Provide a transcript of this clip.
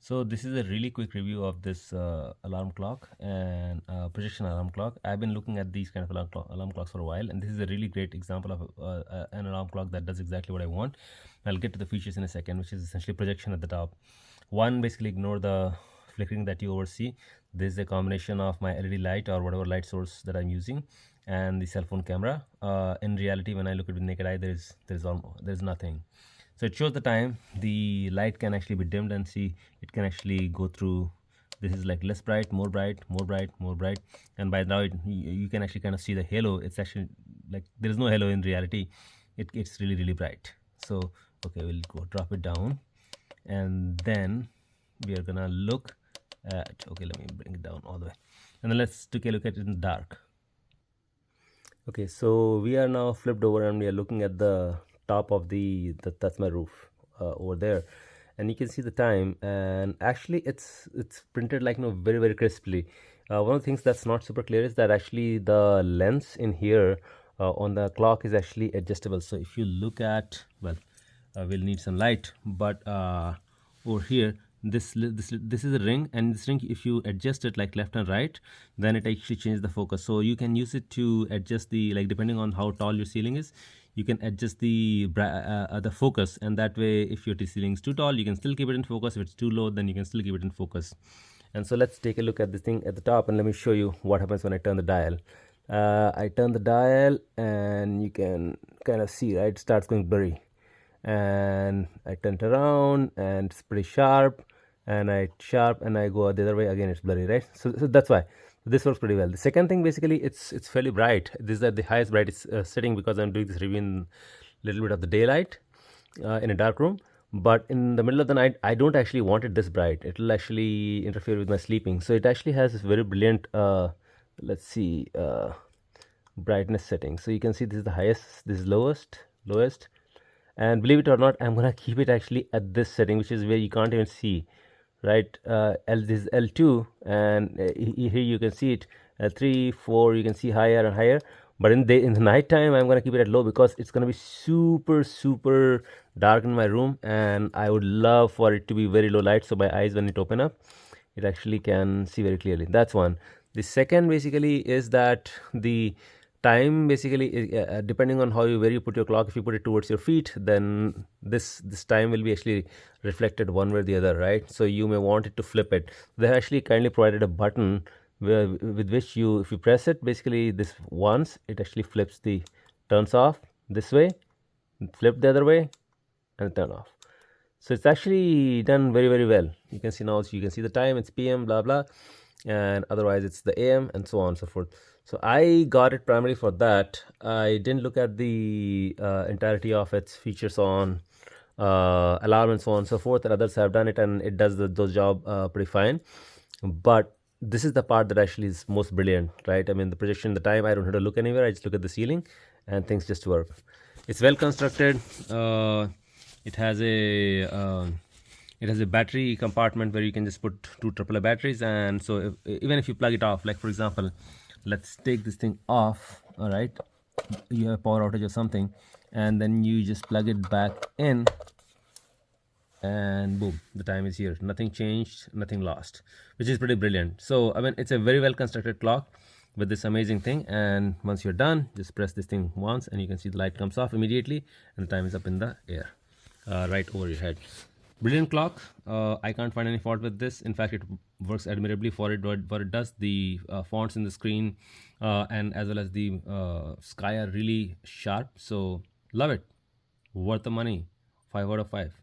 So this is a really quick review of this alarm clock and projection alarm clock. I've been looking at these kind of alarm clocks for a while, and this is a really great example of an alarm clock that does exactly what I want. I'll get to the features in a second, which is essentially projection at the top. One, basically ignore the flickering that you oversee. This is a combination of my LED light or whatever light source that I'm using and the cell phone camera. In reality, when I look at it with naked eye, there's nothing. So it shows the time. The light can actually be dimmed, and see it can actually go through. This is like less bright, more bright, more bright, more bright, and by now you can actually kind of see the halo. It's actually like there is no halo in reality. It's really bright. So okay, we'll go drop it down, and then we are gonna look at, okay, let me bring it down all the way, and then let's take a look at it in the dark. Okay, so we are now flipped over and we are looking at the top of that's my roof over there, and you can see the time, and actually it's printed like very crisply. One of the things that's not super clear is that actually the lens in here on the clock is actually adjustable. So if you look at, well, we'll need some light, but over here this is a ring, and this ring, if you adjust it like left and right, then it actually changes the focus. So you can use it to adjust the, like, depending on how tall your ceiling is, you can adjust the focus, and that way if your ceiling is too tall, you can still keep it in focus. If it's too low, then you can still keep it in focus. And so let's take a look at this thing at the top, and let me show you what happens when I turn the dial. I turn the dial, and you can kind of see, right, it starts going blurry, and I turn it around and it's pretty sharp, and I go the other way, again it's blurry, right? So that's why this works pretty well. The second thing, basically, it's fairly bright. This is at the highest brightest setting, because I'm doing this review in a little bit of the daylight in a dark room. But in the middle of the night, I don't actually want it this bright. It will actually interfere with my sleeping. So it actually has this very brilliant let's see, brightness setting. So you can see this is the highest, this is lowest, and believe it or not, I'm gonna keep it actually at this setting, which is where you can't even see, right? This is L2, and here you can see it, L3, 4, you can see higher and higher. But in the night time, I'm gonna keep it at low, because it's gonna be super dark in my room, and I would love for it to be very low light, so my eyes, when it open up, it actually can see very clearly. That's one. The second, basically, is that the time, basically, depending on where you put your clock, if you put it towards your feet, then this time will be actually reflected one way or the other, right? So you may want it to flip it. They have actually kindly provided a button with which you, if you press it, basically this once, it actually flips turns off this way, flip the other way, and turn off. So it's actually done very well. You can see now, so you can see the time, it's PM, blah blah, and otherwise it's the AM, and so on and so forth. So I got it primarily for that. I didn't look at the entirety of its features on alarm and so on and so forth, and others have done it, and it does those job pretty fine. But this is the part that actually is most brilliant, right? I mean, the projection, the time, I don't have to look anywhere. I just look at the ceiling, and things just work. It's well constructed. It has a battery compartment where you can just put 2 AAA batteries, and so even if you plug it off, like for example, let's take this thing off, all right, you have a power outage or something, and then you just plug it back in, and boom, the time is here. Nothing changed, nothing lost, which is pretty brilliant. So I mean, it's a very well constructed clock with this amazing thing, and once you're done, just press this thing once, and you can see the light comes off immediately, and the time is up in the air, right over your head. Brilliant clock. I can't find any fault with this. In fact, it works admirably for what it does. The fonts in the screen and as well as the sky are really sharp. So love it. Worth the money. 5 out of 5.